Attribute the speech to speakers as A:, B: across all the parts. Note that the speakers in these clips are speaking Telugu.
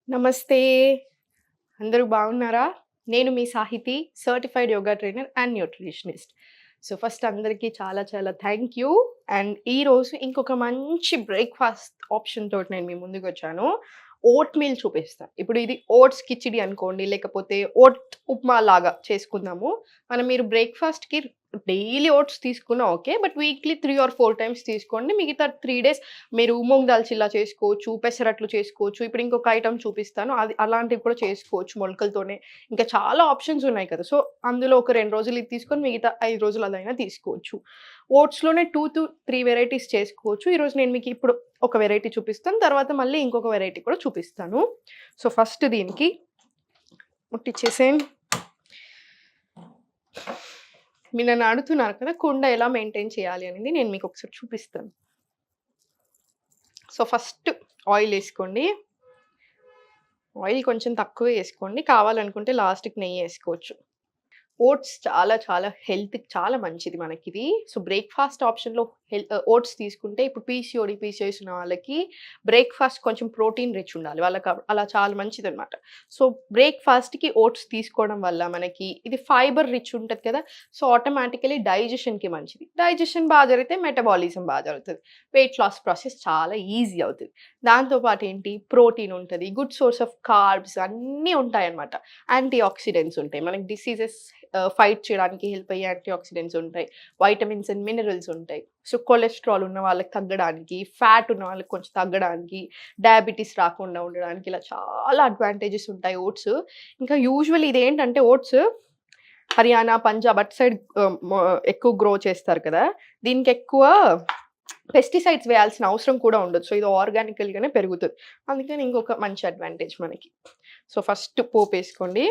A: నమస్తే. అందరూ బాగున్నారా? నేను మీ Sahithi, certified yoga trainer and nutritionist. So, first అందరికీ చాలా చాలా థ్యాంక్ యూ. అండ్ ఈరోజు ఇంకొక మంచి బ్రేక్‌ఫాస్ట్ ఆప్షన్ తోటి నేను మీ ముందుకొచ్చాను. ఓట్ మీల్ చూపిస్తా. ఇప్పుడు ఇది ఓట్స్ కిచిడి అనుకోండి, లేకపోతే ఓట్ ఉప్మా లాగా చేసుకుందాము. మీరు బ్రేక్‌ఫాస్ట్‌కి డైలీ ఓట్స్ తీసుకున్నా okay. But weekly 3 or 4 times తీసుకోండి. మిగతా 3 డేస్ మీరు మూంగ్ దాల్ చిల్లా చేసుకోవచ్చు, పెసరట్లు చేసుకోవచ్చు. ఇప్పుడు ఇంకొక ఐటెమ్ చూపిస్తాను. అది అలాంటివి కూడా చేసుకోవచ్చు మొలకలతోనే. ఇంకా చాలా ఆప్షన్స్ ఉన్నాయి కదా! సో, అందులో ఒక 2 రోజులు ఇది తీసుకొని మిగతా 5 రోజులు అదైనా తీసుకోవచ్చు. ఓట్స్‌లోనే 2-3 వెరైటీస్ చేసుకోవచ్చు. ఈరోజు నేను మీకు ఇప్పుడు ఒక వెరైటీ చూపిస్తాను. తర్వాత మళ్ళీ ఇంకొక వెరైటీ కూడా చూపిస్తాను. సో, ఫస్ట్ దీనికి ముట్టిచ్చేసేయండి. మీరు నన్ను అడుగుతున్నారు కదా! కుండ ఎలా మెయింటైన్ చేయాలి అనేది నేను మీకు ఒకసారి చూపిస్తాను. సో, ఫస్ట్ ఆయిల్ ఏసుకోండి. ఆయిల్ కొంచెం తక్కువే ఏసుకోండి. కావాలనుకుంటే లాస్ట్‌కి నెయ్యేసుకోవచ్చు. ఓట్స్ చాలా చాలా హెల్త్‌కి చాలా మంచిది మనకిది. సో, బ్రేక్‌ఫాస్ట్ ఆప్షన్‌లో ఓట్స్ తీసుకుంటే ఇప్పుడు పీసీఓడీస్ ఉన్న వాళ్ళకి బ్రేక్‌ఫాస్ట్ కొంచెం ప్రోటీన్ రిచ్ ఉండాలి. వాళ్ళకి అలా చాలా మంచిదనమాట. సో, బ్రేక్‌ఫాస్ట్‌కి ఓట్స్ తీసుకోవడం వల్ల మనకి ఇది ఫైబర్ రిచ్ ఉంటది కదా! సో, ఆటోమేటికల్లీ డైజెషన్‌కి మంచిది. డైజెషన్ బా జరిగితే మెటబాలిజం బా జరుగుతది. వెయిట్ లాస్ ప్రాసెస్ చాలా ఈజీ అవుతది. దాంతో పాటు ఏంటి ప్రోటీన్ ఉంటది. గుడ్ సోర్స్ ఆఫ్ కార్బ్స్ అన్నీ ఉంటాయన్నమాట. యాంటీ ఆక్సిడెంట్స్ ఉంటాయి. మనకి డిసీజెస్ ఫైట్ చేయడానికి హెల్ప్ అయ్యే యాంటీ ఆక్సిడెంట్స్ ఉంటాయి. వైటమిన్స్ అండ్ మినరల్స్ ఉంటాయి. సో, కొలెస్ట్రాల్ ఉన్న వాళ్ళకి తగ్గడానికి, ఫ్యాట్ ఉన్న వాళ్ళకి కొంచెం తగ్గడానికి, డయాబెటిస్ రాకుండా ఉండడానికి ఇలా చాలా అడ్వాంటేజెస్ ఉంటాయి ఓట్స్. ఇంకా యూజువల్లీ ఇదేంటంటే ఓట్స్ హర్యానా, పంజాబ్ అటు సైడ్ ఎక్కువ గ్రో చేస్తారు కదా! దీనికి ఎక్కువ పెస్టిసైడ్స్ వేయాల్సిన అవసరం కూడా ఉండదు. సో, ఇది ఆర్గానికల్‌గానే పెరుగుతది. అందుకని ఇంకొక మంచి అడ్వాంటేజ్ మనకి. సో, ఫస్ట్ పోపేసుకోండి.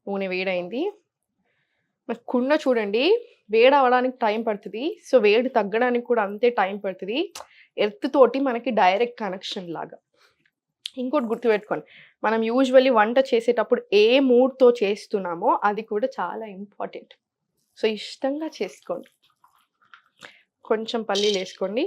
A: నూనె వేడైంది. మరి కుండ చూడండి వేడవ్వడానికి టైం పడతది. సో, వేడి తగ్గడానికి కూడా అంతే టైం పడతది. ఎర్త్ తోటి మనకి డైరెక్ట్ కనెక్షన్ లాగా. ఇంకోటి గుర్తుపెట్టుకోండి. మనం యూజువల్లీ వంట చేసేటప్పుడు ఏ మూడ్‌తో చేస్తున్నామో అది కూడా చాలా ఇంపార్టెంట్. సో, ఇష్టంగా చేసుకోండి. కొంచెం పల్లీలేసుకోండి.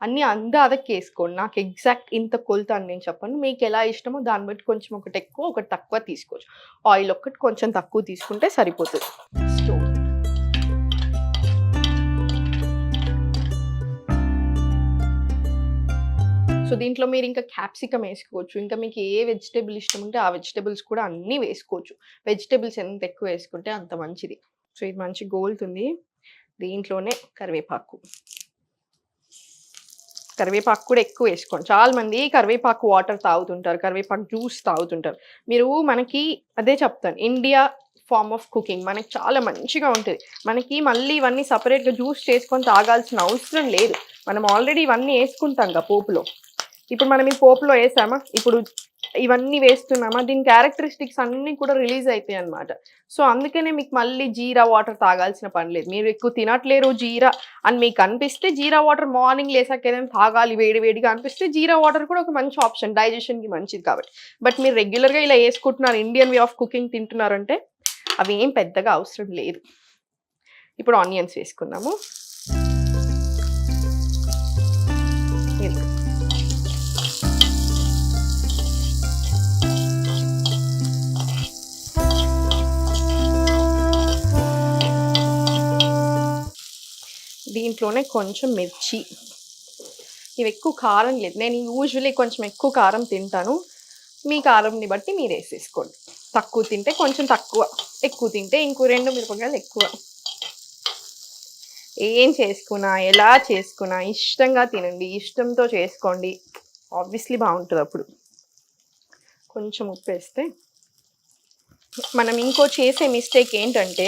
A: అన్నీ అందాదకేసుకోండి. నాకు ఎగ్జాక్ట్ ఇంత కొలత అని నేను చెప్పను. మీకెలా ఇష్టమో దాన్ని బట్టి కొంచెం ఒకటి ఎక్కువ, ఒకటి తక్కువ తీసుకోవచ్చు. ఆయిల్ ఒక్కటి కొంచెం తక్కువ తీసుకుంటే సరిపోతది. స్టోవ్ సో, దీంట్లో మీరింకా క్యాప్సికమ్ ఏసుకోవచ్చు. ఇంకా మీకు ఏ వెజిటబుల్ ఇష్టం ఉంటే ఆ వెజిటబుల్స్ కూడా అన్నీ వేసుకోవచ్చు. వెజిటబుల్స్ ఎంత ఎక్కువ వేసుకుంటే అంత మంచిది. సో, ఇది మంచిగా గోలుతుంది. దీంట్లోనే కరివేపాకు. కరివేపాకు కూడా ఎక్కువ వేసుకోండి. చాలా మంది కరివేపాకు వాటర్ తాగుతుంటారు. కరివేపాకు జ్యూస్ తాగుతుంటారు. మనకి అదే చెప్తాను. ఇండియా ఫార్మ్ ఆఫ్ కుకింగ్ మనకి చాలా మంచిగా ఉంటది. మనకి మళ్ళీ ఇవన్నీ సెపరేట్‌గా జ్యూస్ చేసుకొని తాగాల్సిన అవసరం లేదు. మనం ఆల్రెడీ ఇవన్నీ ఏసుకుంటాంగా పోపులో. ఇప్పుడు మనం ఈ పోపులో ఏసామా, ఇప్పుడు ఇవన్నీ వేస్తున్నామా, దీని క్యారెక్టరిస్టిక్స్ అన్నీ కూడా రిలీజ్ అయితాయన్నమాట. సో, అందుకనే మీకు మళ్ళీ జీరా వాటర్ తాగాల్సిన పని లేదు. మీరు ఎక్కువ తినట్లేరు జీరా అని మీకు అనిపిస్తే జీరా వాటర్ మార్నింగ్ లేసాక ఏదైనా తాగాలి వేడి వేడిగా అనిపిస్తే జీరా వాటర్ కూడా ఒక మంచి ఆప్షన్. డైజెషన్‌కి మంచిది కాబట్టి. బట్ మీరు రెగ్యులర్‌గా ఇలా ఏసుకుంటున్నారు, ఇండియన్ వే ఆఫ్ కుకింగ్ తింటున్నారంటే అవి ఏం పెద్దగా అవసరం లేదు. ఇప్పుడు ఆనియన్స్ వేసుకుందాము. దీంట్లోనే కొంచెం మిర్చి. ఇవి ఎక్కువ కారం లేదు. నేను యూజువల్లీ కొంచెం ఎక్కువ కారం తింటాను. మీ కారంని బట్టి మీరేసేసుకోండి. తక్కువ తింటే కొంచెం తక్కువ, ఎక్కువ తింటే ఇంకో 2 మిరపకాయలు ఎక్కువ. ఏం చేసుకున్నా, ఎలా చేసుకున్నా ఇష్టంగా తినండి. ఇష్టంతో చేసుకోండి. ఆబ్వియస్లీ బావుంటదప్పుడు. కొంచెం ఉప్పేస్తే మనం ఇంకో చేసే మిస్టేక్ ఏంటంటే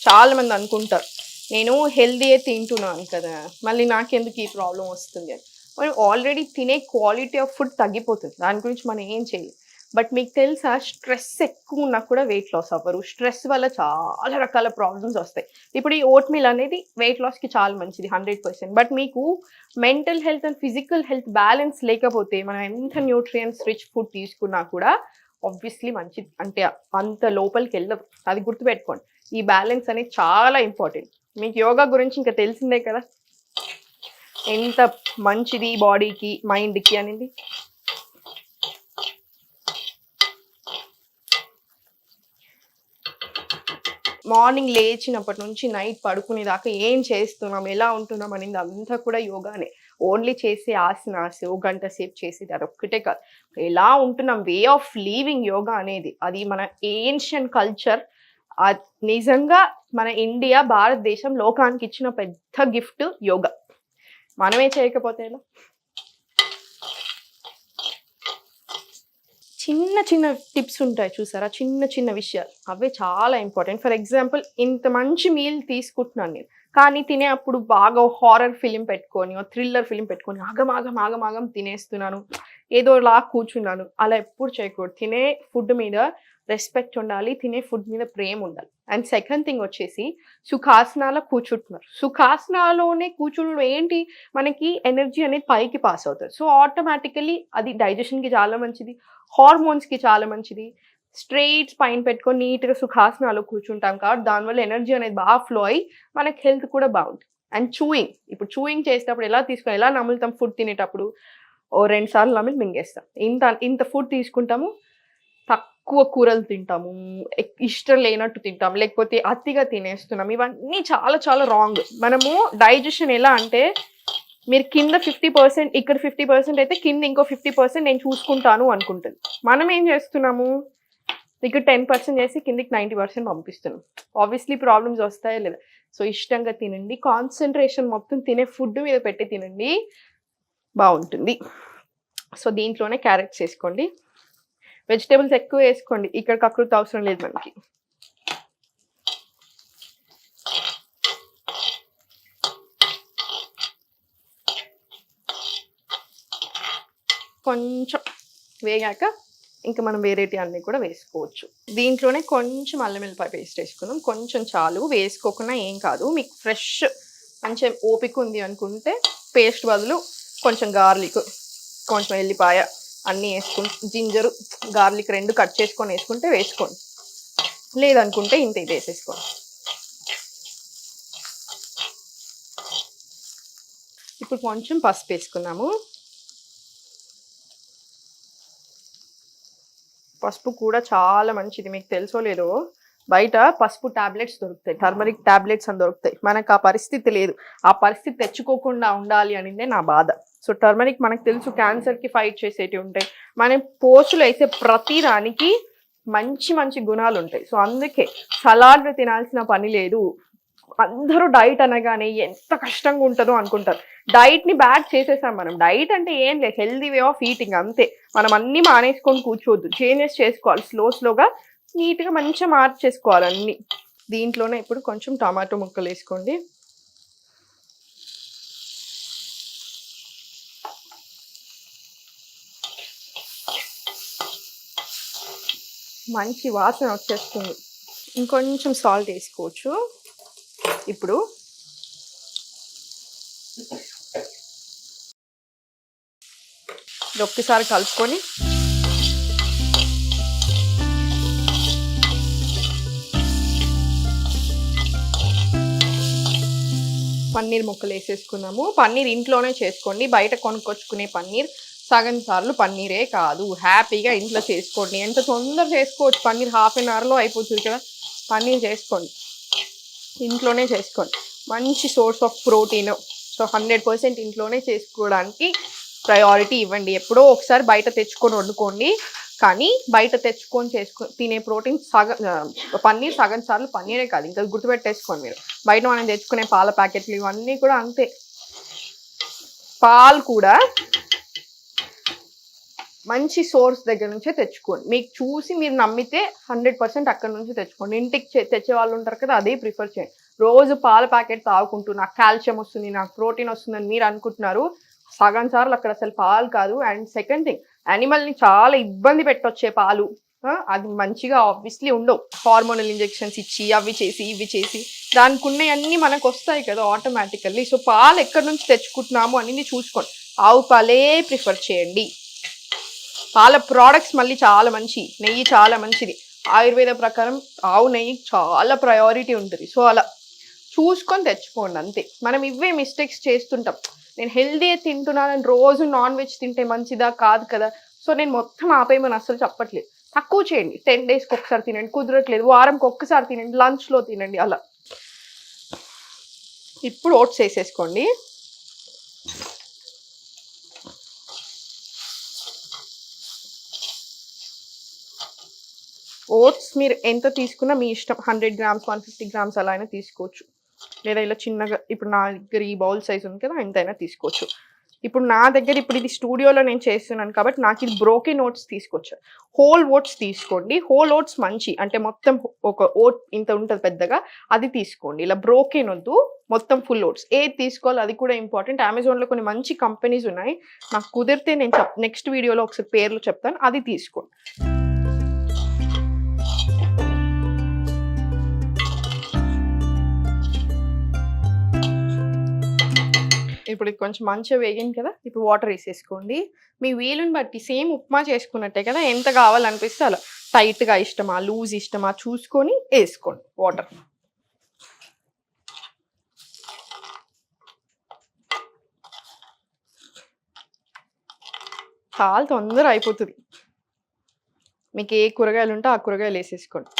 A: చాలామంది అనుకుంటారు. నేను హెల్తీయే తింటున్నాను కదా! మళ్ళీ నాకెందుకు ఈ ప్రాబ్లమ్ వస్తుంది అని. మనం ఆల్రెడీ తినే క్వాలిటీ ఆఫ్ ఫుడ్ తగ్గిపోతుంది. దాని గురించి మనం ఏం చేయలేం. బట్ మీకు తెలుసా స్ట్రెస్ ఎక్కువ ఉన్నా కూడా వెయిట్ లాస్ అవ్వరు. స్ట్రెస్ వల్ల చాలా రకాల ప్రాబ్లమ్స్ వస్తాయి. ఇప్పుడు ఈ ఓట్ మీల్ అనేది వెయిట్ లాస్‌కి చాలా మంచిది 100%. బట్ మీకు mental health and physical health balance లేకపోతే మనం ఎంత న్యూట్రియంట్స్ రిచ్ ఫుడ్ తీసుకున్నా కూడా ఆబ్వియస్లీ మంచిది అంటే అంత లోపలికెళ్ళదు. అది గుర్తుపెట్టుకోండి. ఈ బ్యాలెన్స్ అనేది చాలా ఇంపార్టెంట్. మీకు యోగా గురించి ఇంకా తెలిసిందే కదా! ఎంత మంచిది బాడీకి, మైండ్‌కి అనేది. మార్నింగ్ లేచినప్పటి నుంచి నైట్ పడుకునేదాకా ఏం చేస్తున్నాం, ఎలా ఉంటున్నాం అనేది అంతా కూడా యోగానే. ఓన్లీ చేసే ఆసనాస్ ఓ గంట సేపు చేసేది అదొక్కటే కాదు. ఎలా ఉంటున్నాం, వే ఆఫ్ లివింగ్ యోగా అనేది. అది మన ఏన్షియంట్ కల్చర్. నిజంగా మన ఇండియా, భారతదేశం లోకానికి ఇచ్చిన పెద్ద గిఫ్ట్ యోగా. మనమే చేయకపోతే ఎలా? చిన్న చిన్న టిప్స్ ఉంటాయి చూసారా, చిన్న చిన్న విషయాలు, అవే చాలా ఇంపార్టెంట్. ఫర్ ఎగ్జాంపుల్, ఇంత మంచి మీల్ తీసుకుంటున్నాను నేను, కానీ తినేప్పుడు బాగా హారర్ ఫిలిం పెట్టుకొని, థ్రిల్లర్ ఫిలిం పెట్టుకొని ఆగం తినేస్తున్నాను, ఏదోలా కూర్చున్నాను. అలా ఎప్పుడు చేయకూడదు. తినే ఫుడ్ మీద రెస్పెక్ట్ ఉండాలి, తినే ఫుడ్ మీద ప్రేమ ఉండాలి. అండ్ సెకండ్ థింగ్ వచ్చేసి, సుఖాసనాలో కూర్చుంటున్నారు. సుఖాసనాలోనే కూర్చుండడం ఏంటి, మనకి ఎనర్జీ అనేది పైకి పాస్ అవుతుంది. సో ఆటోమేటికలీ అది డైజెషన్కి చాలా మంచిది, హార్మోన్స్కి చాలా మంచిది. స్ట్రెయిట్ స్పైన్ పెట్టుకొని నీట్గా సుఖాసనాలు కూర్చుంటాం కాబట్టి దానివల్ల ఎనర్జీ అనేది బాగా ఫ్లో అయ్యి మనకి హెల్త్ కూడా బాగుంటుంది. అండ్ ఇప్పుడు చూయింగ్ చేసేటప్పుడు ఎలా నములుతాం, ఫుడ్ తినేటప్పుడు ఓ 2 సార్లు నమిలి మింగేస్తాం. ఇంత ఫుడ్ తీసుకుంటాము, తక్కువ కూరలు తింటాము, ఇష్టం లేనట్టు తింటాం, లేకపోతే అతిగా తినేస్తున్నాం. ఇవన్నీ చాలా చాలా రాంగ్. మనము డైజెషన్ ఎలా అంటే, మీరు కింద 50%, ఇక్కడ 50% అయితే కింద ఇంకో 50% నేను చూసుకుంటాను అనుకుంటుంది. మనం ఏం చేస్తున్నాము, ఇక్కడ 10% చేసి కిందికి 90% పంపిస్తున్నాం. ఆబ్వియస్లీ ప్రాబ్లమ్స్ వస్తాయా లేదా? సో ఇష్టంగా తినండి, కాన్సన్ట్రేషన్ మొత్తం తినే ఫుడ్ మీద పెట్టి తినండి, బాగుంటుంది. సో దీంట్లోనే క్యారెట్స్ వేసుకోండి, వెజిటేబుల్స్ ఎక్కువ వేసుకోండి, ఇక్కడ కకృతి అవసరం లేదు మనకి. కొంచెం వేగాక ఇంకా మనం వేరేటి అన్నీ కూడా వేసుకోవచ్చు. దీంట్లోనే కొంచెం అల్లం వెల్లిపాయ పేస్ట్ వేసుకుందాం, కొంచెం చాలు, వేసుకోకుండా ఏం కాదు. మీకు ఫ్రెష్ మంచి ఓపిక ఉంది అనుకుంటే పేస్ట్ బదులు కొంచెం గార్లిక్, కొంచెం ఎల్లిపాయ అన్నీ వేసుకుని, జింజరు గార్లిక్ 2 కట్ చేసుకొని వేసుకుంటే వేసుకోండి, లేదనుకుంటే ఇంత ఇది వేసేసుకోండి. ఇప్పుడు కొంచెం పసుపు వేసుకున్నాము. పసుపు కూడా చాలా మంచిది. మీకు తెలుసో లేదో, బయట పసుపు టాబ్లెట్స్ దొరుకుతాయి, టర్మరిక్ టాబ్లెట్స్ అని దొరుకుతాయి. మనకు ఆ పరిస్థితి లేదు. ఆ పరిస్థితి తెచ్చుకోకుండా ఉండాలి అనేది నా బాధ. సో టర్మరిక్ మనకు తెలుసు క్యాన్సర్కి ఫైట్ చేసేటివి ఉంటాయి. మనం పోస్టులు వేసే ప్రతి దానికి మంచి మంచి గుణాలు ఉంటాయి. సో అందుకే సలాడ్లు తినాల్సిన పని లేదు. అందరూ డైట్ అనగానే ఎంత కష్టంగా ఉంటుందో అనుకుంటారు. డైట్ని బ్యాడ్ చేసేసాం మనం. డైట్ అంటే ఏం లేదు, హెల్దీ వే ఆఫ్ ఈటింగ్ అంతే. మనం అన్నీ మానేసుకొని కూర్చోవద్దు, చేంజెస్ చేసుకోవాలి, స్లోగా నీట్గా మంచిగా మార్చేసుకోవాలి అన్నీ. దీంట్లోనే ఇప్పుడు కొంచెం టమాటో ముక్కలు వేసుకోండి. మంచి వాసన వచ్చేస్తుంది. ఇంకొంచెం సాల్ట్ వేసుకోవచ్చు. ఇప్పుడు ఒక్కసారి కలుపుకొని పన్నీర్ ముక్కలు వేసేసుకున్నాము. పన్నీర్ ఇంట్లోనే చేసుకోండి, బయట కొనుక్కొచ్చుకునే పన్నీర్ సగం సార్లు పన్నీరే కాదు, హ్యాపీగా ఇంట్లో చేసుకోండి. ఎంత తొందర చేసుకోవచ్చు, పన్నీర్ ½ అన్ అవర్లో అయిపోతుంది కదా. పన్నీర్ చేసుకోండి, ఇంట్లోనే చేసుకోండి. మంచి సోర్స్ ఆఫ్ ప్రోటీన్. సో 100% ఇంట్లోనే చేసుకోవడానికి ప్రయారిటీ ఇవ్వండి. ఎప్పుడో ఒకసారి బయట తెచ్చుకొని వండుకోండి, కానీ బయట తెచ్చుకొని తినే ప్రోటీన్ పన్నీర్ సగం సార్లు పన్నీరే కాదు. ఇంకా గుర్తుపెట్టేసుకోండి మీరు. బయట మనం తెచ్చుకునే పాల ప్యాకెట్లు ఇవన్నీ కూడా అంతే. పాలు కూడా మంచి సోర్స్ దగ్గర నుంచే తెచ్చుకోండి. మీకు చూసి మీరు నమ్మితే 100% అక్కడ నుంచి తెచ్చుకోండి. ఇంటికి తెచ్చే వాళ్ళు ఉంటారు కదా, అదే ప్రిఫర్ చేయండి. రోజు పాల ప్యాకెట్ తాగుకుంటూ నాకు కాల్షియం వస్తుంది, నాకు ప్రోటీన్ వస్తుందని మీరు అనుకుంటున్నారు. సగం సార్లు అక్కడ అసలు పాలు కాదు. అండ్ సెకండ్ థింగ్, యానిమల్ని చాలా ఇబ్బంది పెట్టొచ్చే పాలు, అది మంచిగా ఆబ్వియస్లీ ఉండవు. హార్మోనల్ ఇంజెక్షన్స్ ఇచ్చి అవి చేసి ఇవి చేసి దానికి ఉన్నవన్నీ మనకు వస్తాయి కదా ఆటోమేటికల్లీ. సో పాలు ఎక్కడి నుంచి తెచ్చుకుంటున్నాము అనేది చూసుకోండి. ఆవు పాలే ప్రిఫర్ చేయండి. పాల ప్రోడక్ట్స్ మళ్ళీ చాలా మంచి, నెయ్యి చాలా మంచిది. ఆయుర్వేద ప్రకారం ఆవు నెయ్యి చాలా ప్రయారిటీ ఉంటుంది. సో అలా చూసుకొని తెచ్చుకోండి అంతే. మనం ఇవే మిస్టేక్స్ చేస్తుంటాం. నేను హెల్దీ తింటున్నానని రోజు నాన్ వెజ్ తింటే మంచిదా కాదు కదా. సో నేను మొత్తం ఆపేయమని అస్సలు చెప్పట్లేదు. తక్కువ చేయండి. 10 డేస్కి ఒకసారి తినండి, కుదరట్లేదు వారంకి ఒక్కసారి తినండి, లంచ్లో తినండి అలా. ఇప్పుడు ఓట్స్ వేసేసుకోండి. ఓట్స్ మీరు ఎంత తీసుకున్నా మీ ఇష్టం. 100 గ్రామ్స్ 150 గ్రామ్స్ అలా అయినా తీసుకోవచ్చు, లేదా ఇలా చిన్నగా ఇప్పుడు నా దగ్గర ఈ బౌల్ సైజ్ ఉంది కదా ఎంతైనా తీసుకోవచ్చు. ఇప్పుడు నా దగ్గర ఇప్పుడు ఇది స్టూడియోలో నేను చేస్తున్నాను కాబట్టి నాకు ఇది బ్రోకెన్ ఓట్స్ తీసుకొచ్చాను. హోల్ ఓట్స్ తీసుకోండి. హోల్ ఓట్స్ మంచి అంటే మొత్తం ఒక ఓట్ ఇంత ఉంటుంది పెద్దగా, అది తీసుకోండి. ఇలా బ్రోకెన్ వద్దు, మొత్తం ఫుల్ ఓట్స్. ఏది తీసుకోవాలి అది కూడా ఇంపార్టెంట్. అమెజాన్లో కొన్ని మంచి కంపెనీస్ ఉన్నాయి, నాకు కుదిరితే నేను నెక్స్ట్ వీడియోలో ఒకసారి పేర్లు చెప్తాను, అది తీసుకోండి. ఇప్పుడు ఇది కొంచెం మంచిగా వేగింది కదా, ఇప్పుడు వాటర్ వేసేసుకోండి. మీ వీలుని బట్టి సేమ్ ఉప్మా చేసుకున్నట్టే కదా, ఎంత కావాలనిపిస్తే అలా. టైట్గా ఇష్టమా లూజ్ ఇష్టమా చూసుకొని వేసుకోండి వాటర్. చాలా తొందర అయిపోతుంది. మీకు ఏ కూరగాయలు ఉంటే ఆ కూరగాయలు వేసేసుకోండి.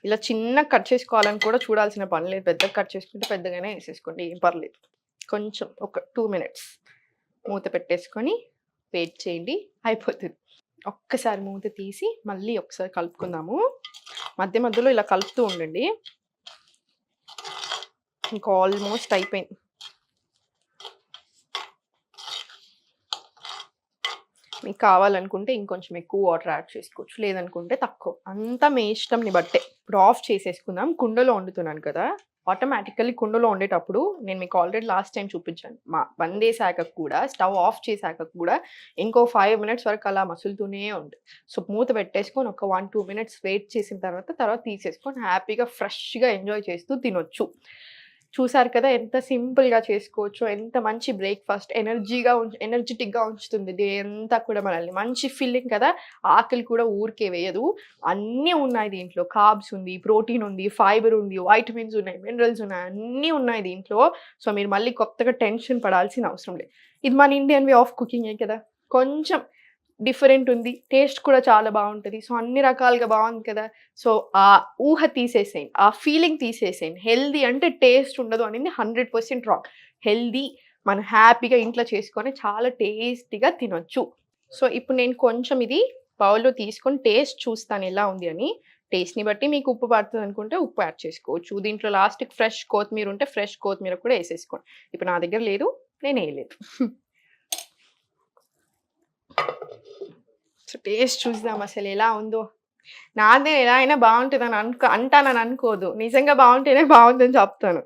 A: ఇలా చిన్న కట్ చేసుకోవాలని కూడా చూడాల్సిన పని లేదు. పెద్దగా కట్ చేసుకుంటే పెద్దగానే వేసేసుకోండి, ఏం పర్లేదు. కొంచెం ఒక 2 మినిట్స్ మూత పెట్టేసుకొని వెయిట్ చేయండి, అయిపోతుంది. ఒక్కసారి మూత తీసి మళ్ళీ ఒకసారి కలుపుకుందాము. మధ్య మధ్యలో ఇలా కలుపుతూ ఉండండి. ఇంకా ఆల్మోస్ట్ అయిపోయింది. మీకు కావాలనుకుంటే ఇంకొంచెం ఎక్కువ వాటర్ యాడ్ చేసుకోవచ్చు, లేదనుకుంటే తక్కువ. అంతా మీ ఇష్టంని బట్టే. ఇప్పుడు ఆఫ్ చేసేసుకుందాం. కుండలో వండుతున్నాను కదా, ఆటోమేటికల్లీ కుండలో వండేటప్పుడు నేను మీకు ఆల్రెడీ లాస్ట్ టైం చూపించాను, బందేసాక కూడా స్టవ్ ఆఫ్ చేశాక కూడా ఇంకో 5 మినిట్స్ వరకు అలా మసులుతూనే ఉంటుంది. సో మూత పెట్టేసుకొని ఒక 1-2 మినిట్స్ వెయిట్ చేసిన తర్వాత తీసేసుకొని హ్యాపీగా ఫ్రెష్గా ఎంజాయ్ చేస్తూ తినొచ్చు. చూసారు కదా ఎంత సింపుల్గా చేసుకోవచ్చు, ఎంత మంచి బ్రేక్ఫాస్ట్. ఎనర్జెటిక్గా ఉంచుతుంది డే అంతా కూడా మనల్ని. మంచి ఫీలింగ్ కదా, ఆకలి కూడా ఊరికే వేయదు. అన్నీ ఉన్నాయి దీంట్లో. కార్బ్స్ ఉంది, ప్రోటీన్ ఉంది, ఫైబర్ ఉంది, వైటమిన్స్ ఉన్నాయి, మినరల్స్ ఉన్నాయి, అన్నీ ఉన్నాయి దీంట్లో. సో మీరు మళ్ళీ కొత్తగా టెన్షన్ పడాల్సిన అవసరం లేదు. ఇది మన ఇండియన్ వే ఆఫ్ కుకింగే కదా, కొంచెం డిఫరెంట్ ఉంది, టేస్ట్ కూడా చాలా బాగుంటుంది. సో అన్ని రకాలుగా బాగుంది కదా. సో ఆ ఊహ తీసేసేయండి, ఆ ఫీలింగ్ తీసేసేయండి. హెల్దీ అంటే టేస్ట్ ఉండదు అనేది 100% రాంగ్. హెల్దీ మనం హ్యాపీగా ఇంట్లో చేసుకొని చాలా టేస్టీగా తినొచ్చు. సో ఇప్పుడు నేను కొంచెం ఇది బౌల్లో తీసుకొని టేస్ట్ చూస్తాను ఎలా ఉంది అని. టేస్ట్ని బట్టి మీకు ఉప్పు పడుతుంది అనుకుంటే ఉప్పు యాడ్ చేసుకోవచ్చు. దీంట్లో లాస్ట్కి ఫ్రెష్ కొత్తిమీర ఉంటే ఫ్రెష్ కొత్తిమీర కూడా వేసేసుకోండి. ఇప్పుడు నా దగ్గర లేదు, నేను వేయలేదు. సో టేస్ట్ చూద్దాం అసలు ఎలా ఉందో. నాదే ఎలా అయినా బాగుంటుందని అంటానని అనుకోదు, నిజంగా బాగుంటేనే బాగుందని చెప్తాను.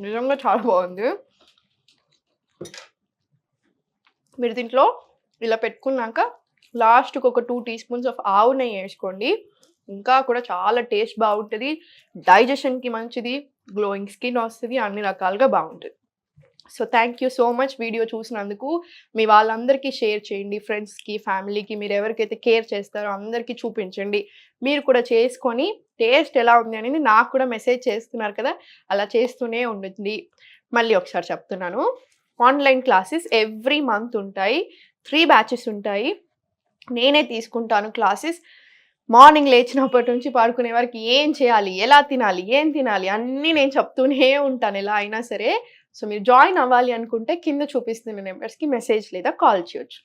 A: నిజంగా చాలా బాగుంది. మీరు దీంట్లో ఇలా పెట్టుకున్నాక లాస్ట్కి ఒక 2 టీ స్పూన్స్ ఆఫ్ ఆవు నెయ్యి వేసుకోండి. ఇంకా కూడా చాలా టేస్ట్ బాగుంటుంది, డైజెషన్కి మంచిది, గ్లోయింగ్ స్కిన్ వస్తుంది, అన్ని రకాలుగా బాగుంటుంది. So thank you so much video చూసినందుకు. మీ వాళ్ళందరికీ షేర్ చేయండి, ఫ్రెండ్స్కి, ఫ్యామిలీకి, మీరు ఎవరికైతే కేర్ చేస్తారో అందరికీ చూపించండి. మీరు కూడా చేసుకొని టేస్ట్ ఎలా ఉంది అనేది నాకు కూడా మెసేజ్ చేస్తున్నారు కదా, అలా చేస్తూనే ఉంటుంది. మళ్ళీ ఒకసారి చెప్తున్నాను, ఆన్లైన్ క్లాసెస్ ఎవ్రీ మంత్ ఉంటాయి. 3 బ్యాచెస్ ఉంటాయి. నేనే తీసుకుంటాను క్లాసెస్. మార్నింగ్ లేచినప్పటి నుంచి పడుకునే వరకు ఏం చేయాలి, ఎలా తినాలి, ఏం తినాలి అన్నీ నేను చెప్తూనే ఉంటాను ఎలా అయినా సరే. సో మీరు జాయిన్ అవ్వాలి అనుకుంటే కింద చూపిస్తున్న నెంబర్స్కి మెసేజ్ లేదా కాల్ చేయొచ్చు.